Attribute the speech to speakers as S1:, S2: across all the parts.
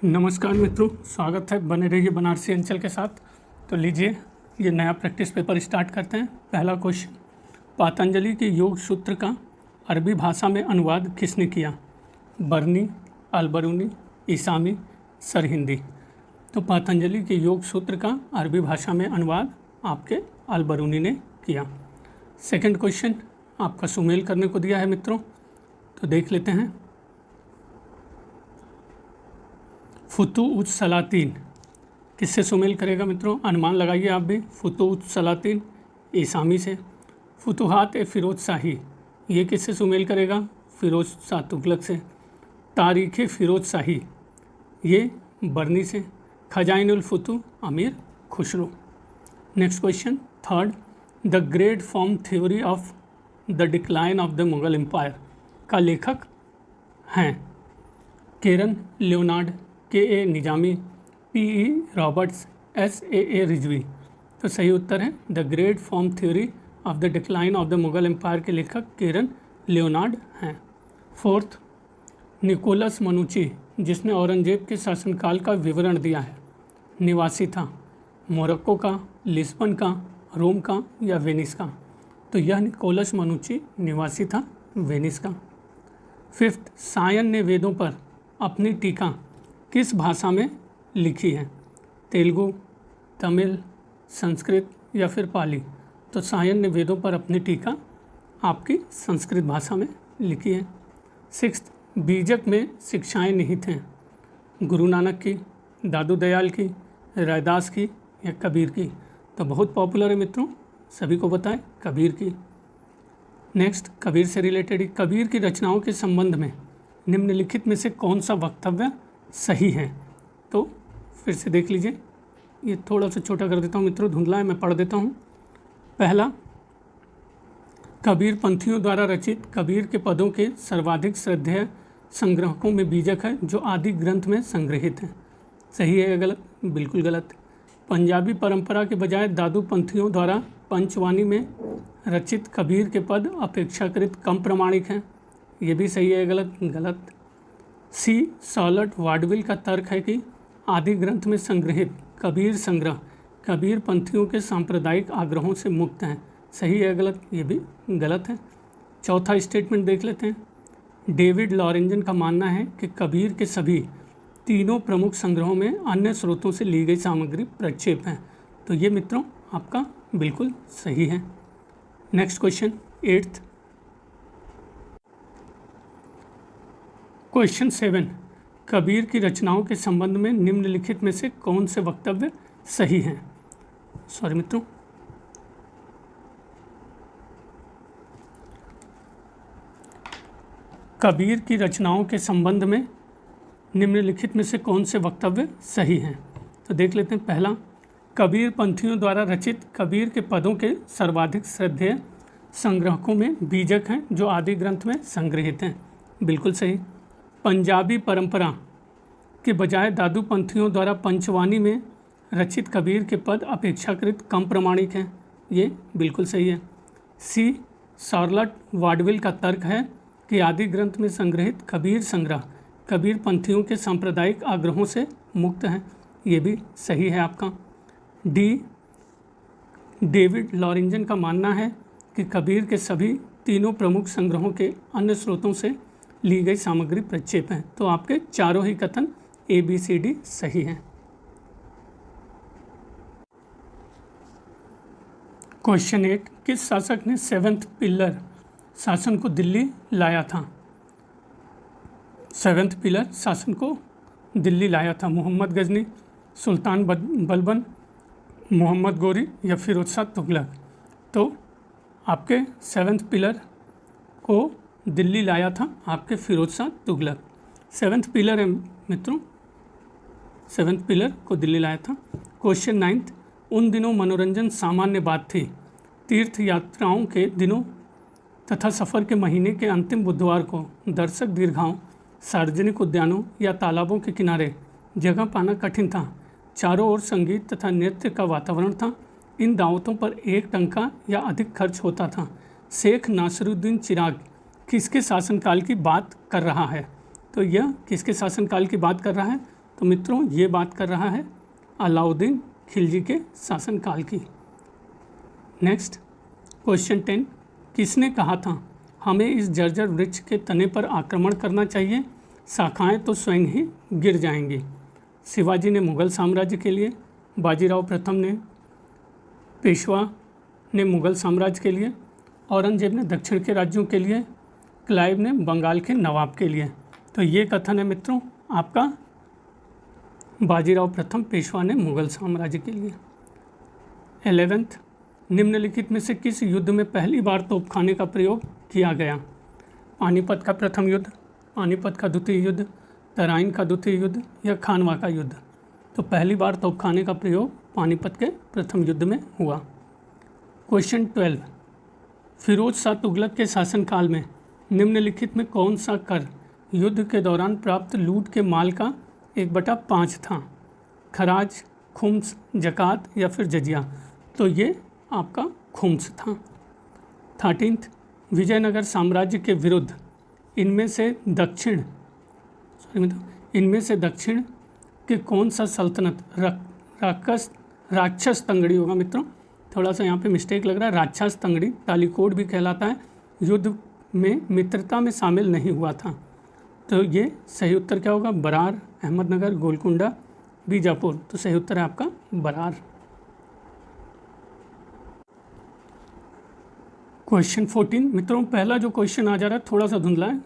S1: नमस्कार मित्रों, स्वागत है बने रहिए बनारसी अंचल के साथ। तो लीजिए ये नया प्रैक्टिस पेपर स्टार्ट करते हैं। पहला क्वेश्चन, पतंजलि के योग सूत्र का अरबी भाषा में अनुवाद किसने किया? बरनी, अलबरूनी, ईसामी, सरहिंदी। तो पतंजलि के योग सूत्र का अरबी भाषा में अनुवाद आपके अलबरूनी ने किया। सेकंड क्वेश्चन आपका सुमेल करने को दिया है मित्रों, तो देख लेते हैं। फुतूउत सलातीन किससे सुमेल करेगा मित्रों? अनुमान लगाइए आप भी। फुतूउत सलातीन ईसामी से। फुतूहात ए फ़िरोज़ शाही ये किससे सुमेल करेगा? फ़िरोज़ शाह तुगलक से। तारीख़ फ़िरोज़ शाही ये बरनी से। Khazainul Futuh Amir Khusro. Next question third, the great form theory of the decline of the Mughal Empire का लेखक हैं? Karen Leonard, K A. Nizami, P E. Roberts, S.A.A. Rizvi. तो सही उत्तर है the great form theory of the decline of the Mughal Empire के लेखक केरन लियोनार्ड हैं। फोर्थ, निकोलस मनुची जिसने औरंगजेब के शासनकाल का विवरण दिया है, निवासी था मोरक्को का, लिस्बन का, रोम का या वेनिस का? तो यह निकोलस मनुची निवासी था वेनिस का। फिफ्थ, सायन ने वेदों पर अपनी टीका किस भाषा में लिखी है? तेलुगु, तमिल, संस्कृत या फिर पाली? तो सायन ने वेदों पर अपनी टीका आपकी संस्कृत भाषा में लिखी है। सिक्स्थ, बीजक में शिक्षाएं निहित हैं, गुरु नानक की, दादू दयाल की, रैदास की या कबीर की? तो बहुत पॉपुलर है मित्रों, सभी को बताएं, कबीर की। नेक्स्ट, कबीर से रिलेटेड, कबीर की रचनाओं के संबंध में निम्नलिखित में से कौन सा वक्तव्य सही है? तो फिर से देख लीजिए, ये थोड़ा सा छोटा कर देता हूँ मित्रों, धुंधला है, मैं पढ़ देता हूँ। पहला, कबीर पंथियों द्वारा रचित कबीर के पदों के सर्वाधिक श्रद्धेय संग्रहकों में बीजक है जो आदि ग्रंथ में संग्रहित हैं। सही है या गलत? बिल्कुल गलत। पंजाबी परंपरा के बजाय दादू पंथियों द्वारा पंचवानी में रचित कबीर के पद अपेक्षाकृत कम प्रमाणिक हैं। ये भी सही है या गलत? गलत। सी, सॉलट वाडविल का तर्क है कि आदि ग्रंथ में संग्रहित कबीर संग्रह कबीर पंथियों के सांप्रदायिक आग्रहों से मुक्त हैं। सही है या गलत? ये भी गलत है। चौथा स्टेटमेंट देख लेते हैं। डेविड लॉरेंजन का मानना है कि कबीर के सभी तीनों प्रमुख संग्रहों में अन्य स्रोतों से ली गई सामग्री प्रक्षेप है। तो ये मित्रों आपका बिल्कुल सही है। Next question eighth, question 7, Kabir की रचनाओं के संबंध में निम्नलिखित में से कौन से वक्तव्य सही हैं? सॉरी मित्रों, कबीर की रचनाओं के संबंध में निम्नलिखित में से कौन से वक्तव्य सही हैं? तो देख लेते हैं। पहला, कबीर पंथियों द्वारा रचित कबीर के पदों के सर्वाधिक श्रद्धेय संग्रहकों में बीजक हैं जो आदि ग्रंथ में संग्रहित हैं। बिल्कुल सही। पंजाबी परंपरा के बजाय दादू पंथियों द्वारा पंचवानी में रचित कबीर के पद अपेक्षाकृत कम प्रमाणिक हैं। ये बिल्कुल सही है। सी, सॉलट वाडविल का तर्क है कि आदि ग्रंथ में संग्रहित कबीर संग्रह कबीर पंथियों के सांप्रदायिक आग्रहों से मुक्त हैं। ये भी सही है आपका। डी, डेविड लॉरेंजन का मानना है कि कबीर के सभी तीनों प्रमुख संग्रहों के अन्य स्रोतों से ली गई सामग्री प्रक्षेप है। तो आपके चारों ही कथन ABCD सही हैं। क्वेश्चन 8, किस शासक ने 7th पिलर शासन को दिल्ली लाया था? 7th पिलर शासन को दिल्ली लाया था? मोहम्मद गजनी, सुल्तान बलबन, मोहम्मद गोरी या फिरोज शाह तुगलक? तो आपके 7th पिलर को दिल्ली लाया था आपके फिरोज शाह तुगलक। 7th पिलर है मित्रों, 7th पिलर को दिल्ली लाया था। क्वेश्चन 9, उन दिनों मनोरंजन सामान्य बात थी। तीर्थ यात्राओं के दिनों तथा सफ़र के महीने के अंतिम बुधवार को दर्शक दीर्घाओं, सार्वजनिक उद्यानों या तालाबों के किनारे जगह पाना कठिन था। चारों ओर संगीत तथा नृत्य का वातावरण था। इन दावतों पर एक टंका या अधिक खर्च होता था। शेख नासिरुद्दीन चिराग किसके शासनकाल की बात कर रहा है? तो यह किसके शासनकाल की बात कर रहा है? तो मित्रों ये बात कर रहा है अलाउद्दीन खिलजी के शासनकाल की। नेक्स्ट क्वेश्चन 10, किसने कहा था हमें इस जर्जर वृक्ष के तने पर आक्रमण करना चाहिए, शाखाएं तो स्वयं ही गिर जाएंगी? शिवाजी ने मुग़ल साम्राज्य के लिए, बाजीराव प्रथम ने, पेशवा ने मुग़ल साम्राज्य के लिए, औरंगजेब ने दक्षिण के राज्यों के लिए, क्लाइव ने बंगाल के नवाब के लिए। तो ये कथन है मित्रों आपका बाजीराव प्रथम पेशवा ने मुग़ल साम्राज्य के लिए। 11th, निम्नलिखित में से किस युद्ध में पहली बार तोपखाने का प्रयोग किया गया? पानीपत का प्रथम युद्ध, पानीपत का द्वितीय युद्ध, तराइन का द्वितीय युद्ध या खानवा का युद्ध? तो पहली बार तोपखाने का प्रयोग पानीपत के प्रथम युद्ध में हुआ। क्वेश्चन 12, फिरोज शाह तुगलक के शासनकाल में निम्नलिखित में कौन सा कर युद्ध के दौरान प्राप्त लूट के माल का 1/5 था? खराज, खुम्स, जकात या फिर जजिया? तो ये आपका खुम्स था। 13th, विजयनगर साम्राज्य के विरुद्ध इनमें से दक्षिण के कौन सा सल्तनत राक्षस तंगड़ी होगा मित्रों, थोड़ा सा यहाँ पे मिस्टेक लग रहा है, राक्षस तंगड़ी तालिकोट भी कहलाता है, युद्ध में मित्रता में शामिल नहीं हुआ था? तो ये सही उत्तर क्या होगा? बरार, अहमदनगर, गोलकुंडा, बीजापुर। तो सही उत्तर है आपका बरार। क्वेश्चन 14 मित्रों पहला जो क्वेश्चन आ जा रहा है थोड़ा सा धुंधला है,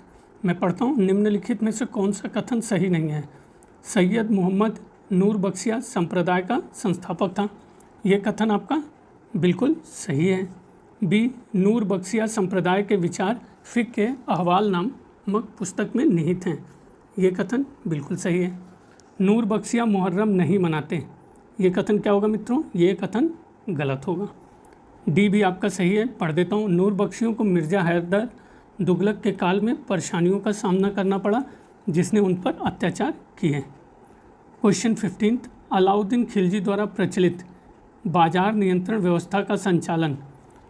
S1: मैं पढ़ता हूँ। निम्नलिखित में से कौन सा कथन सही नहीं है? सैयद मोहम्मद नूर बख्शिया संप्रदाय का संस्थापक था। ये कथन आपका बिल्कुल सही है। बी, नूर बख्शिया संप्रदाय के विचार फ़िक़्ह के अहवाल नामक पुस्तक में निहित हैं। ये कथन बिल्कुल सही है। नूर बख्शिया मुहर्रम नहीं मनाते। ये कथन क्या होगा मित्रों? ये कथन गलत होगा। डी भी आपका सही है, पढ़ देता हूँ। नूर बख्शियों को मिर्ज़ा हैदर दुगलत के काल में परेशानियों का सामना करना पड़ा जिसने उन पर अत्याचार किए। क्वेश्चन 15, अलाउद्दीन खिलजी द्वारा प्रचलित बाजार नियंत्रण व्यवस्था का संचालन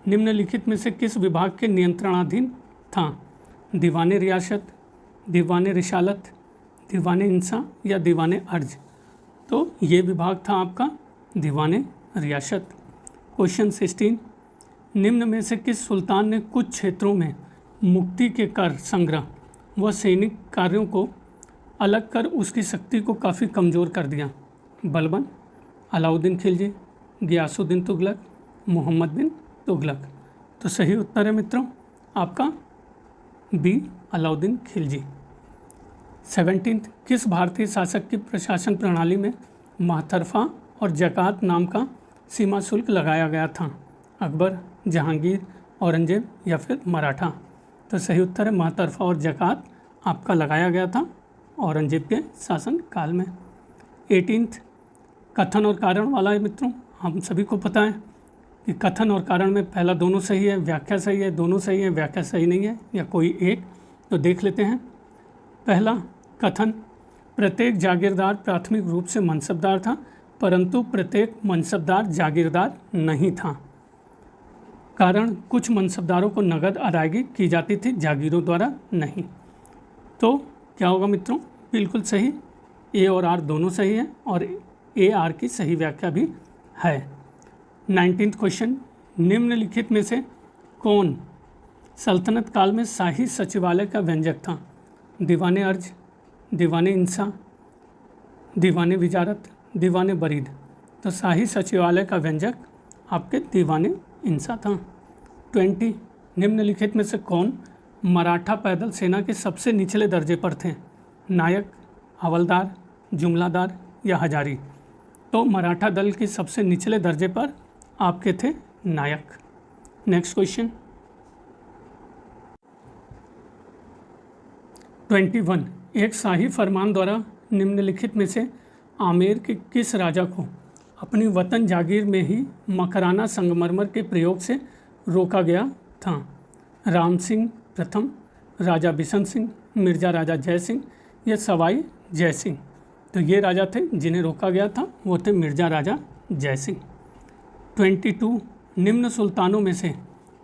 S1: निम्नलिखित में से किस विभाग के नियंत्रणाधीन था? दीवाने रियासत, दीवाने रिसालत, दीवाने इंसा या दीवाने अर्ज? तो ये विभाग था आपका दीवाने रियासत। क्वेश्चन 16, निम्न में से किस सुल्तान ने कुछ क्षेत्रों में मुक्ति के कर संग्रह व सैनिक कार्यों को अलग कर उसकी शक्ति को काफ़ी कमज़ोर कर दिया? बलबन, अलाउद्दीन खिलजी, गियासुद्दीन तुगलक, मोहम्मद बिन तुगलक? तो सही उत्तर है मित्रों आपका बी, अलाउद्दीन खिलजी। 17, किस भारतीय शासक की प्रशासन प्रणाली में महतरफा और जकात नाम का सीमा शुल्क लगाया गया था? अकबर, जहांगीर, औरंगजेब या फिर मराठा? तो सही उत्तर है महतरफा और जकात आपका लगाया गया था औरंगजेब के शासन काल में। 18, कथन और कारण वाला है मित्रों। हम सभी को पता है कि कथन और कारण में पहला दोनों सही है, व्याख्या सही है, दोनों सही है, व्याख्या सही नहीं है या कोई एक। तो देख लेते हैं। पहला कथन, प्रत्येक जागीरदार प्राथमिक रूप से मनसबदार था परंतु प्रत्येक मनसबदार जागीरदार नहीं था। कारण, कुछ मनसबदारों को नगद अदायगी की जाती थी, जागीरों द्वारा नहीं। तो क्या होगा मित्रों? बिल्कुल सही, ए और आर दोनों सही है और ए आर की सही व्याख्या भी है। 19th क्वेश्चन, निम्नलिखित में से कौन सल्तनत काल में शाही सचिवालय का व्यंजक था? दीवाने अर्ज, दीवाने इंसा, दीवाने विजारत, दीवाने बरीद? तो शाही सचिवालय का व्यंजक आपके दीवाने इंसा था। 20, निम्नलिखित में से कौन मराठा पैदल सेना के सबसे निचले दर्जे पर थे? नायक, हवलदार, जुमलादार या हजारी? तो मराठा दल के सबसे निचले दर्जे पर आपके थे नायक। नेक्स्ट क्वेश्चन 21, एक शाही फरमान द्वारा निम्नलिखित में से आमेर के किस राजा को अपनी वतन जागीर में ही मकराना संगमरमर के प्रयोग से रोका गया था? राम सिंह प्रथम, राजा बिशन सिंह, मिर्ज़ा राजा जय सिंह या सवाई जय सिंह? तो ये राजा थे जिन्हें रोका गया था, वो थे मिर्ज़ा राजा जय सिंह। 22, निम्न सुल्तानों में से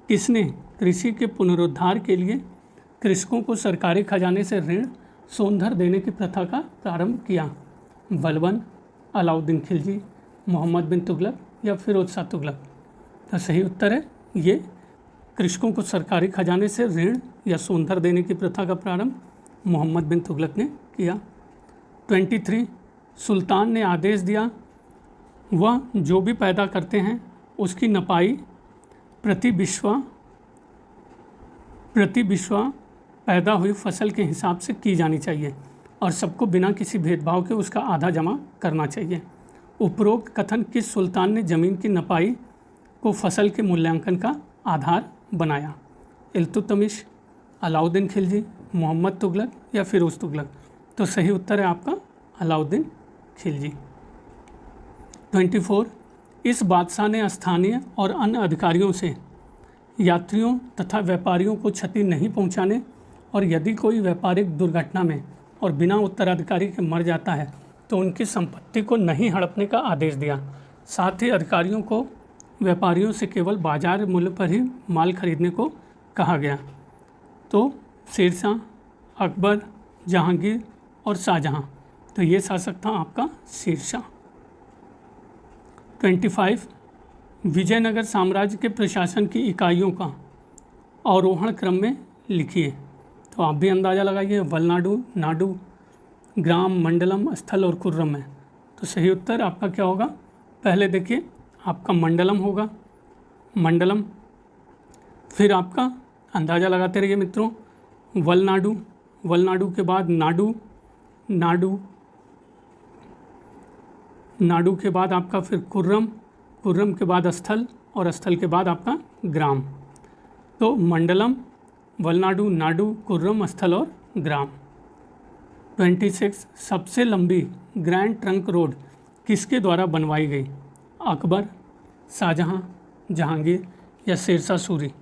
S1: किसने कृषि के पुनरुद्धार के लिए कृषकों को सरकारी खजाने से ऋण सोंधर देने की प्रथा का प्रारंभ किया? बलबन, अलाउद्दीन खिलजी, मोहम्मद बिन तुगलक या फिरोज शाह तुगलक। तो सही उत्तर है ये कृषकों को सरकारी खजाने से ऋण या सोंधर देने की प्रथा का प्रारंभ मोहम्मद बिन तुगलक ने किया। 23 सुल्तान ने आदेश दिया वह जो भी पैदा करते हैं उसकी नपाई प्रति बिश्वा पैदा हुई फसल के हिसाब से की जानी चाहिए और सबको बिना किसी भेदभाव के उसका आधा जमा करना चाहिए। उपरोक्त कथन किस सुल्तान ने ज़मीन की नपाई को फसल के मूल्यांकन का आधार बनाया? इल्तुतमिश, अलाउद्दीन खिलजी, मोहम्मद तुगलक या फिरोज तुगलक। तो सही उत्तर है आपका अलाउद्दीन खिलजी। 24 इस बादशाह ने स्थानीय और अन्य अधिकारियों से यात्रियों तथा व्यापारियों को क्षति नहीं पहुंचाने और यदि कोई व्यापारिक दुर्घटना में और बिना उत्तराधिकारी के मर जाता है तो उनकी संपत्ति को नहीं हड़पने का आदेश दिया। साथ ही अधिकारियों को व्यापारियों से केवल बाजार मूल्य पर ही माल खरीदने को कहा गया। तो शेरशाह, अकबर, जहांगीर और शाहजहां। तो ये शासक था आपका शेरशाह। 25 विजयनगर साम्राज्य के प्रशासन की इकाइयों का आरोहण क्रम में लिखिए। तो आप भी अंदाज़ा लगाइए, वलनाडु, नाडु, ग्राम, मंडलम, स्थल और कुर्रम है। तो सही उत्तर आपका क्या होगा? पहले देखिए आपका मंडलम होगा, मंडलम, फिर आपका अंदाज़ा लगाते रहिए मित्रों, वलनाडु, वलनाडु के बाद नाडु, नाडु, नाडु के बाद आपका फिर कुर्रम, कुर्रम के बाद स्थल और स्थल के बाद आपका ग्राम। तो मंडलम, वलनाडु, नाडु, कुर्रम, स्थल और ग्राम। 26 सबसे लंबी ग्रैंड ट्रंक रोड किसके द्वारा बनवाई गई? अकबर, शाहजहां, जहांगीर या शेरशाह सूरी।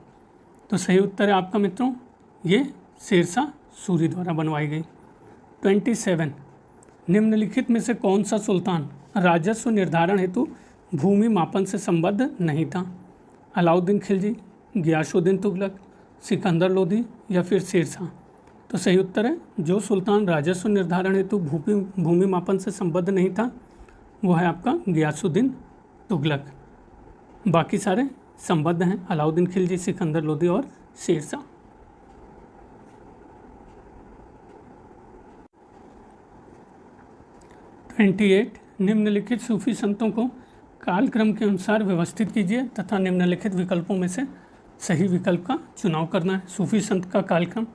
S1: तो सही उत्तर है आपका मित्रों ये शेरशाह सूरी द्वारा बनवाई गई। 27 निम्नलिखित में से कौन सा सुल्तान राजस्व निर्धारण हेतु भूमि मापन से संबद्ध नहीं था? अलाउद्दीन खिलजी, गियासुद्दीन तुगलक, सिकंदर लोधी या फिर शेरशाह। तो सही उत्तर है जो सुल्तान राजस्व निर्धारण हेतु भूमि मापन से संबद्ध नहीं था वो है आपका गियासुद्दीन तुगलक। बाकी सारे संबद्ध हैं, अलाउद्दीन खिलजी, सिकंदर लोधी और शेरशाह। 28 निम्नलिखित सूफी संतों को कालक्रम के अनुसार व्यवस्थित कीजिए तथा निम्नलिखित विकल्पों में से सही विकल्प का चुनाव करना है। सूफी संत का कालक्रम: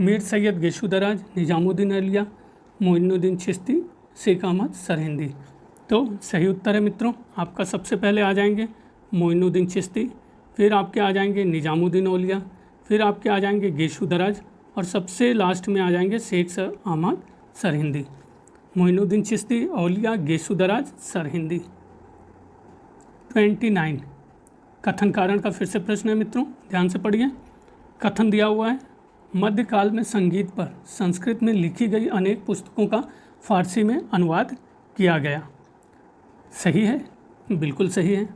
S1: मीर सैयद गेशुदराज, निजामुद्दीन औलिया, मोइनुद्दीन चिश्ती, शेख अहमद सरहिंदी। तो सही उत्तर है मित्रों आपका सबसे पहले आ जाएंगे मोइनुद्दीन चिश्ती, फिर आपके आ जाएंगे निजामुद्दीन औलिया, फिर आपके आ जाएंगे गेशुदराज और सबसे लास्ट में आ जाएंगे शेख अहमद सरहिंदी। मोइनुद्दीन चिश्ती, औलिया, गेशुदराज, सरहिंदी। 29 कथन कारण का फिर से प्रश्न है मित्रों, ध्यान से पढ़िए। कथन दिया हुआ है मध्यकाल में संगीत पर संस्कृत में लिखी गई अनेक पुस्तकों का फारसी में अनुवाद किया गया। सही है, बिल्कुल सही है।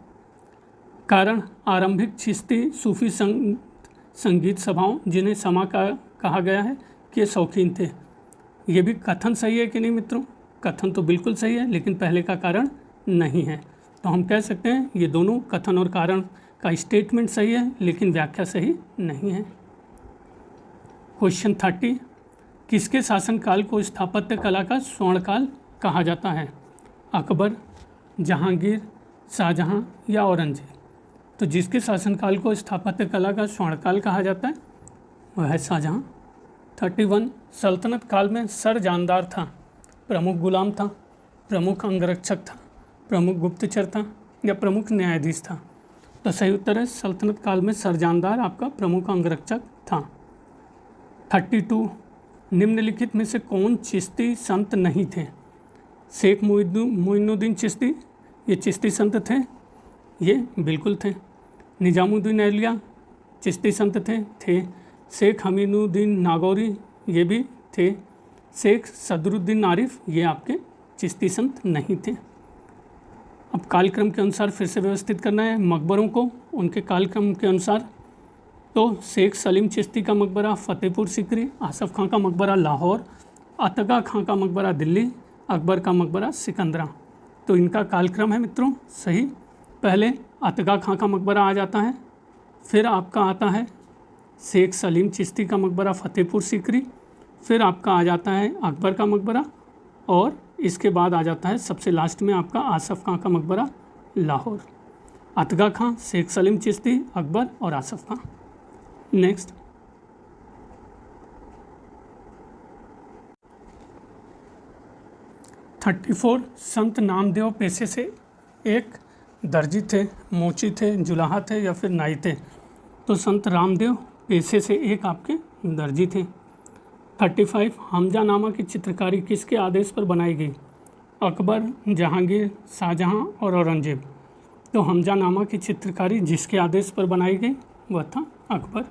S1: कारण आरंभिक चिश्ती सूफी संगीत सभाओं जिन्हें समा का कहा गया है कि शौकीन थे। ये भी कथन सही है कि नहीं मित्रों? कथन तो बिल्कुल सही है लेकिन पहले का कारण नहीं है। तो हम कह सकते हैं ये दोनों कथन और कारण का स्टेटमेंट सही है लेकिन व्याख्या सही नहीं है। क्वेश्चन 30 किसके शासनकाल को स्थापत्य कला का स्वर्णकाल कहा जाता है? अकबर, जहांगीर, शाहजहां या औरंगजेब। तो जिसके शासनकाल को स्थापत्य कला का स्वर्णकाल कहा जाता है वह है शाहजहां। 31 सल्तनत काल में सर जानदार था, प्रमुख गुलाम था, प्रमुख अंगरक्षक था, प्रमुख गुप्तचर था या प्रमुख न्यायाधीश था। तो सही उत्तर है सल्तनत काल में सरजानदार आपका प्रमुख अंगरक्षक था। 32 निम्नलिखित में से कौन चिश्ती संत नहीं थे? शेख मोइनुद्दीन चिश्ती, ये चिश्ती संत थे? ये बिल्कुल थे। निजामुद्दीन औलिया चिश्ती संत थे। शेख हमीदुद्दीन नागौरी, ये भी थे। शेख सदरुद्दीन आरिफ, ये आपके चिश्ती संत नहीं थे। अब कालक्रम के अनुसार फिर से व्यवस्थित करना है मकबरों को उनके कालक्रम के अनुसार। तो शेख सलीम चिश्ती का मकबरा फतेहपुर सीकरी, आसफ़ खां का मकबरा लाहौर, अतगा खां का मकबरा दिल्ली, अकबर का मकबरा सिकंदरा। तो इनका कालक्रम है मित्रों सही। पहले अतगा खां का मकबरा आ जाता है, फिर आपका आता है शेख सलीम चिश्ती का मकबरा फतेहपुर सीकरी, फिर आपका आ जाता है अकबर का मकबरा, और इसके बाद आ जाता है सबसे लास्ट में आपका आसफ़ खां का मकबरा लाहौर। अतगा खां, शेख सलीम चिश्ती, अकबर और आसफ़ खां। नेक्स्ट, 34 संत नामदेव पेशे से एक दर्जी थे, मोची थे, जुलाहा थे या फिर नाई थे। तो संत रामदेव पेशे से एक आपके दर्जी थे। 35 हमजानामा की चित्रकारी किसके आदेश पर बनाई गई? अकबर, जहांगीर, शाहजहां और औरंगजेब। तो हमजानामा की चित्रकारी जिसके आदेश पर बनाई गई वह था अकबर।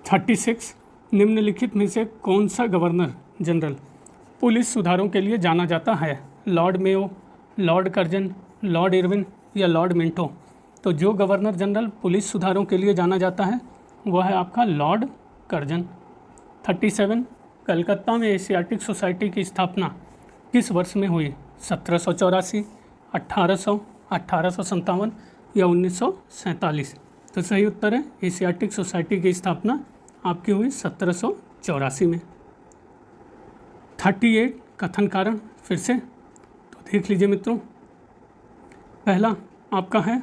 S1: 36 निम्नलिखित में से कौन सा गवर्नर जनरल पुलिस सुधारों के लिए जाना जाता है? Lord Mayo, Lord Curzon, Lord Irwin या लॉर्ड मिंटो। तो जो गवर्नर जनरल पुलिस सुधारों के लिए जाना जाता है वह है आपका लॉर्ड कर्जन। 37 कलकत्ता में एशियाटिक सोसाइटी की स्थापना किस वर्ष में हुई? 1784, 1800, 1857 या 1947। तो सही उत्तर है एशियाटिक सोसाइटी की स्थापना आपकी हुई 1784 में। 38 कथन कारण फिर से तो देख लीजिए मित्रों। पहला आपका है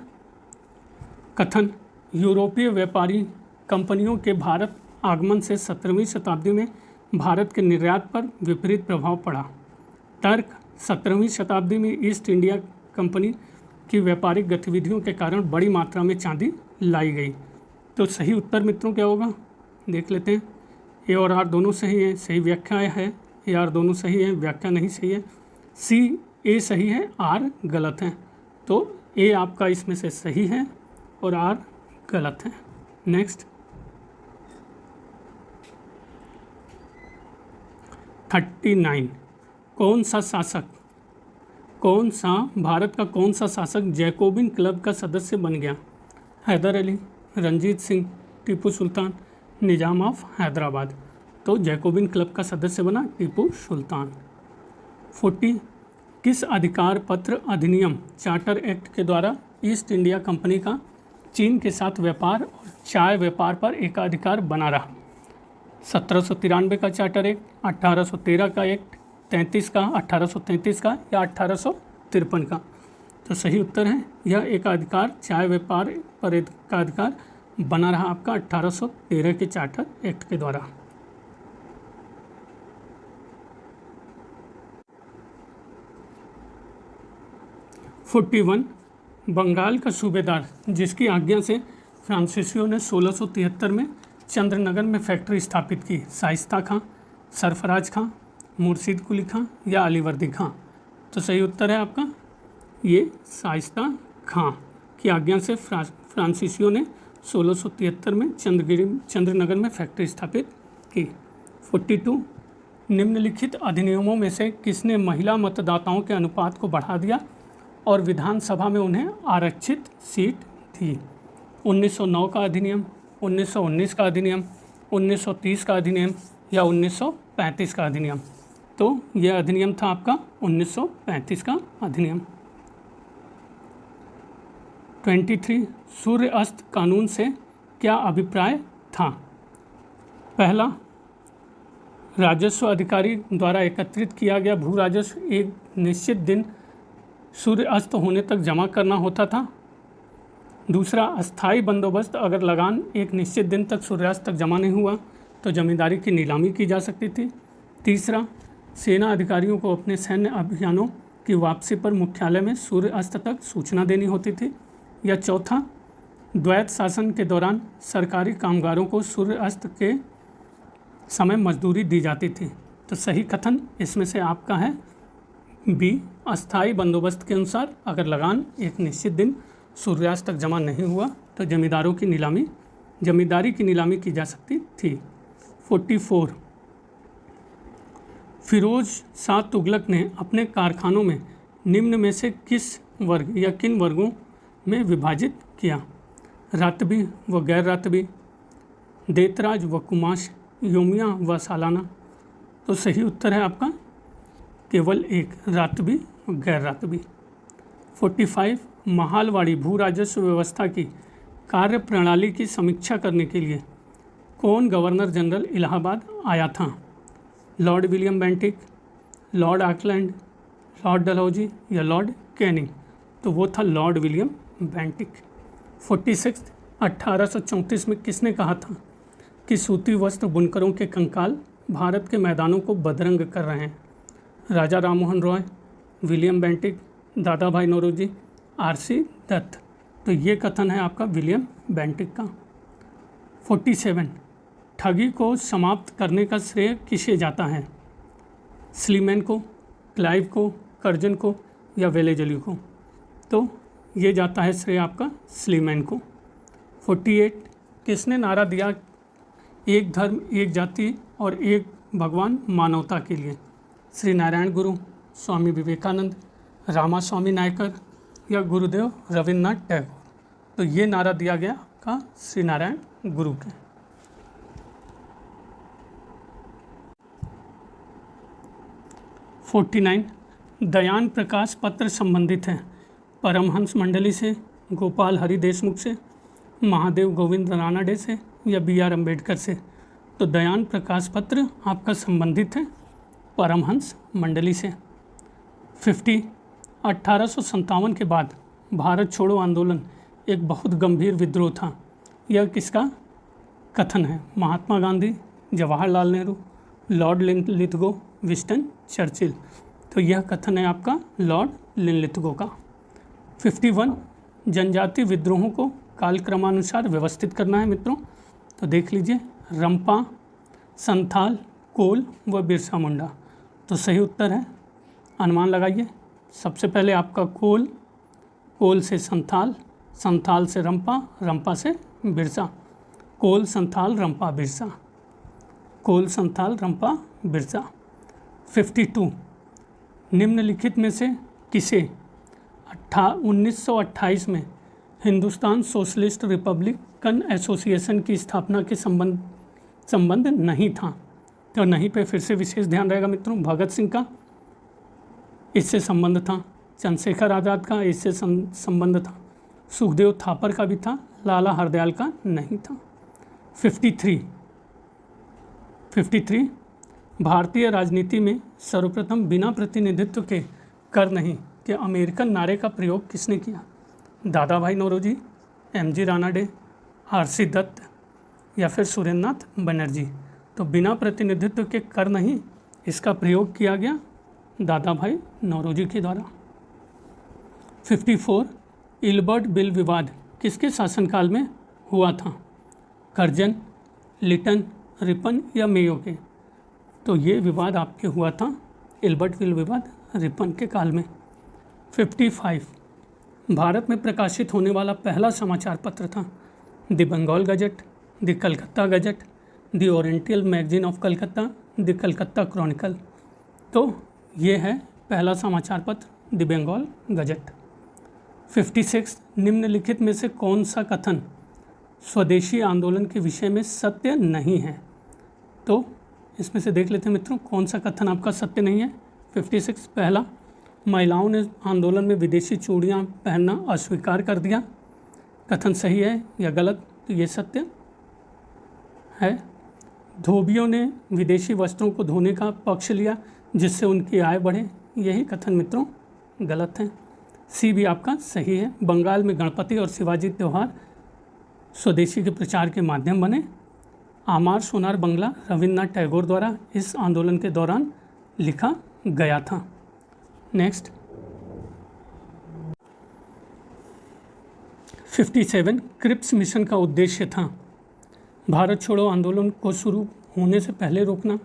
S1: कथन, यूरोपीय व्यापारी कंपनियों के भारत आगमन से 17वीं शताब्दी में भारत के निर्यात पर विपरीत प्रभाव पड़ा। तर्क, 17वीं शताब्दी में ईस्ट इंडिया कंपनी की व्यापारिक गतिविधियों के कारण बड़ी मात्रा में चांदी लाई गई। तो सही उत्तर मित्रों क्या होगा देख लेते हैं। ए और आर दोनों सही हैं, सही व्याख्या है। ए आर दोनों सही है, व्याख्या नहीं सही है। सी ए सही है, आर गलत है। तो ए आपका इसमें से सही है और आर गलत है। नेक्स्ट, 39 भारत का कौन सा शासक जैकोबिन क्लब का सदस्य बन गया? हैदर अली, रंजीत सिंह, टीपू सुल्तान, निजाम ऑफ हैदराबाद। तो जैकोबिन क्लब का सदस्य बना टीपू सुल्तान। 40 किस अधिकार पत्र अधिनियम चार्टर एक्ट के द्वारा ईस्ट इंडिया कंपनी का चीन के साथ व्यापार और चाय व्यापार पर एकाधिकार बना रहा? 1793 का चार्टर एक्ट, 1813 का एक्ट, 1833 का या 1853 का। तो सही उत्तर है यह एकाधिकार चाय व्यापार पर एकाधिकार बना रहा आपका 1813 के चार्टर एक्ट के द्वारा। बंगाल का सूबेदार जिसकी आज्ञा से फ्रांसीसियों ने 1673 में चंद्रनगर में फैक्ट्री स्थापित की? शाइस्ता खां, सरफराज खां, मुर्शीद कुली खां या अलीवर्दी खां। तो सही उत्तर है आपका ये शाइस्ता खां की आज्ञा से फ्रांसीसियों ने 1673 में चंद्रनगर में फैक्ट्री स्थापित की। 42 निम्नलिखित अधिनियमों में से किसने महिला मतदाताओं के अनुपात को बढ़ा दिया और विधानसभा में उन्हें आरक्षित सीट दी? 1909 का अधिनियम, 1919 का अधिनियम, 1930 का अधिनियम या 1935 का अधिनियम। तो यह अधिनियम था आपका 1935 का अधिनियम। 23 सूर्य अस्त कानून से क्या अभिप्राय था? पहला, राजस्व अधिकारी द्वारा एकत्रित किया गया भू राजस्व एक निश्चित दिन सूर्य अस्त होने तक जमा करना होता था। दूसरा, अस्थाई बंदोबस्त, अगर लगान एक निश्चित दिन तक सूर्यास्त तक जमा नहीं हुआ तो जमींदारी की नीलामी की जा सकती थी। तीसरा, सेना अधिकारियों को अपने सैन्य अभियानों की वापसी पर मुख्यालय में सूर्य अस्त तक सूचना देनी होती थी। या चौथा, द्वैत शासन के दौरान सरकारी कामगारों को सूर्य अस्त के समय मजदूरी दी जाती थी। तो सही कथन इसमें से आपका है बी, अस्थाई बंदोबस्त के अनुसार अगर लगान एक निश्चित दिन सूर्यास्त तक जमा नहीं हुआ तो जमींदारी की नीलामी की जा सकती थी। 44 फिरोज शाह तुगलक ने अपने कारखानों में निम्न में से किस वर्ग या किन वर्गों में विभाजित किया? रातबी व गैर रातबी, देतराज व कुमाश, योमिया व सालाना। तो सही उत्तर है आपका केवल एक, रातबी और गैर रातबी। 45 महालवाड़ी भू राजस्व व्यवस्था की कार्य प्रणाली की समीक्षा करने के लिए कौन गवर्नर जनरल इलाहाबाद आया था? Lord William Bentinck, Lord Auckland, Lord Dalhousie या लॉर्ड कैनिंग? तो वो था लॉर्ड विलियम बेंटिक। 46 1834 में किसने कहा था कि सूती वस्त्र बुनकरों के कंकाल भारत के मैदानों को बदरंग कर रहे हैं? राजा राममोहन रॉय, विलियम बेंटिक, दादा भाई नौरोजी, आरसी दत्त? तो ये कथन है आपका विलियम बेंटिक का। 47 ठगी को समाप्त करने का श्रेय किसे जाता है? स्लीमैन को, क्लाइव को, कर्जन को या वेलेजली को? तो ये जाता है श्रेय आपका स्लीमैन को। 48 किसने नारा दिया एक धर्म एक जाति और एक भगवान मानवता के लिए? श्री नारायण गुरु, स्वामी विवेकानंद, रामा स्वामी नायकर या गुरुदेव रविन्द्रनाथ टैगोर? तो ये नारा दिया गया आपका श्री नारायण गुरु के। 49 दयान प्रकाश पत्र संबंधित है परमहंस मंडली से, गोपाल हरि देशमुख से, महादेव गोविंद रानाडे से या BR अम्बेडकर से? तो दयान प्रकाश पत्र आपका संबंधित है परमहंस मंडली से। 50 1857 के बाद भारत छोड़ो आंदोलन एक बहुत गंभीर विद्रोह था। यह किसका कथन है? Mahatma Gandhi, Jawaharlal Nehru, Lord Linlithgow, Winston Churchill? तो यह कथन है आपका लॉर्ड लिनलिथगो का। 51 जनजाति विद्रोहों को कालक्रमानुसार व्यवस्थित करना है मित्रों। तो देख लीजिए, रंपा, संथाल, कोल व बिरसा मुंडा। तो सही उत्तर है, अनुमान लगाइए। सबसे पहले आपका कोल, कोल से संथाल, संथाल से रंपा, रंपा से बिरसा। कोल, संथाल, रंपा, बिरसा। कोल, संथाल, रंपा, बिरसा। 52 निम्नलिखित में से किसे 1928 में हिंदुस्तान सोशलिस्ट रिपब्लिकन एसोसिएशन की स्थापना के संबंध नहीं था? तो नहीं पे फिर से विशेष ध्यान रहेगा मित्रों। भगत सिंह का इससे संबंध था, चंद्रशेखर आज़ाद का इससे संबंध था, सुखदेव थापर का भी था, लाला हरदयाल का नहीं था। 53 भारतीय राजनीति में सर्वप्रथम बिना प्रतिनिधित्व के कर नहीं के अमेरिकन नारे का प्रयोग किसने किया? दादा भाई नौरोजी, MG रानाडे, आरसी दत्त या फिर सुरेंद्रनाथ बनर्जी? तो बिना प्रतिनिधित्व के कर नहीं, इसका प्रयोग किया गया दादा भाई नौरोजी के द्वारा। 54 इल्बर्ट बिल विवाद किसके शासनकाल में हुआ था? कर्जन, लिटन, रिपन या मेयो के? तो ये विवाद आपके हुआ था इल्बर्ट बिल विवाद रिपन के काल में। 55 भारत में प्रकाशित होने वाला पहला समाचार पत्र था the Bengal gazette, the Calcutta gazette, the oriental magazine of Calcutta, the Calcutta chronicle? तो ये है पहला समाचार पत्र द बंगाल गजट। 56 निम्नलिखित में से कौन सा कथन स्वदेशी आंदोलन के विषय में सत्य नहीं है? तो इसमें से देख लेते हैं मित्रों, कौन सा कथन आपका सत्य नहीं है। 56 पहला, महिलाओं ने आंदोलन में विदेशी चूड़ियाँ पहनना अस्वीकार कर दिया। कथन सही है या गलत? तो ये सत्य है। धोबियों ने विदेशी वस्त्रों को धोने का पक्ष लिया जिससे उनकी आय बढ़े। यही कथन मित्रों गलत है। सी भी आपका सही है। बंगाल में गणपति और शिवाजी त्यौहार स्वदेशी के प्रचार के माध्यम बने। आमार सोनार बंगला रविन्द्रनाथ टैगोर द्वारा इस आंदोलन के दौरान लिखा गया था। नेक्स्ट 57 क्रिप्स मिशन का उद्देश्य था भारत छोड़ो आंदोलन को शुरू होने से पहले रोकना,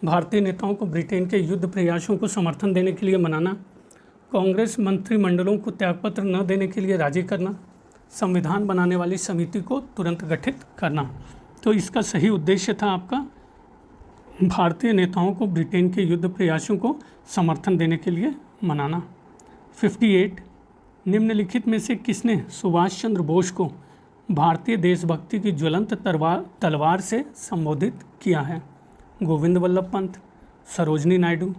S1: भारतीय नेताओं को ब्रिटेन के युद्ध प्रयासों को समर्थन देने के लिए मनाना, कांग्रेस मंत्रिमंडलों को त्यागपत्र न देने के लिए राजी करना, संविधान बनाने वाली समिति को तुरंत गठित करना। तो इसका सही उद्देश्य था आपका भारतीय नेताओं को ब्रिटेन के युद्ध प्रयासों को समर्थन देने के लिए मनाना। 58 निम्नलिखित में से किसने सुभाष चंद्र बोस को भारतीय देशभक्ति की ज्वलंत तलवार से संबोधित किया है? गोविंद वल्लभ पंत, सरोजनी नायडू,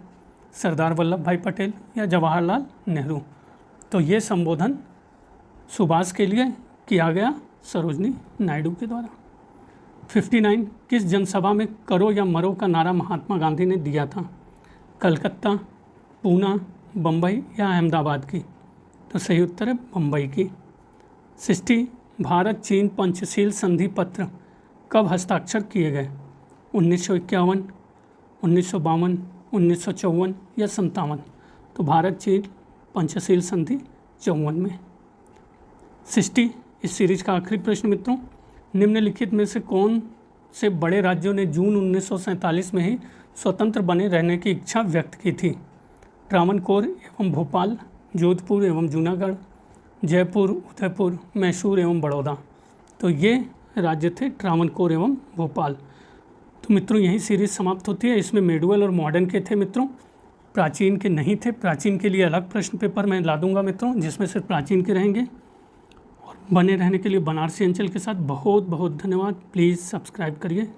S1: सरदार वल्लभ भाई पटेल या जवाहरलाल नेहरू। तो ये संबोधन सुभाष के लिए किया गया सरोजनी नायडू के द्वारा। 59 किस जनसभा में करो या मरो का नारा महात्मा गांधी ने दिया था? कलकत्ता, पूना, बम्बई या अहमदाबाद की? तो सही उत्तर है बम्बई की। 60 भारत चीन पंचशील संधि पत्र कब हस्ताक्षर किए गए? 1951, 1952, 1954 या 57? तो भारत चीन पंचशील संधि 54 में। 60 इस सीरीज का आखिरी प्रश्न मित्रों, निम्नलिखित में से कौन से बड़े राज्यों ने जून 1947 में ही स्वतंत्र बने रहने की इच्छा व्यक्त की थी? ट्रावनकोर एवं भोपाल, जोधपुर एवं जूनागढ़, जयपुर, उदयपुर, मैसूर एवं बड़ौदा। तो ये राज्य थे ट्रावनकोर एवं भोपाल। तो मित्रों यही सीरीज़ समाप्त होती है। इसमें मेडुअल और मॉडर्न के थे मित्रों, प्राचीन के नहीं थे। प्राचीन के लिए अलग प्रश्न पेपर मैं ला दूंगा मित्रों, जिसमें सिर्फ प्राचीन के रहेंगे। और बने रहने के लिए बनारसी अंचल के साथ बहुत बहुत धन्यवाद। प्लीज़ सब्सक्राइब करिए।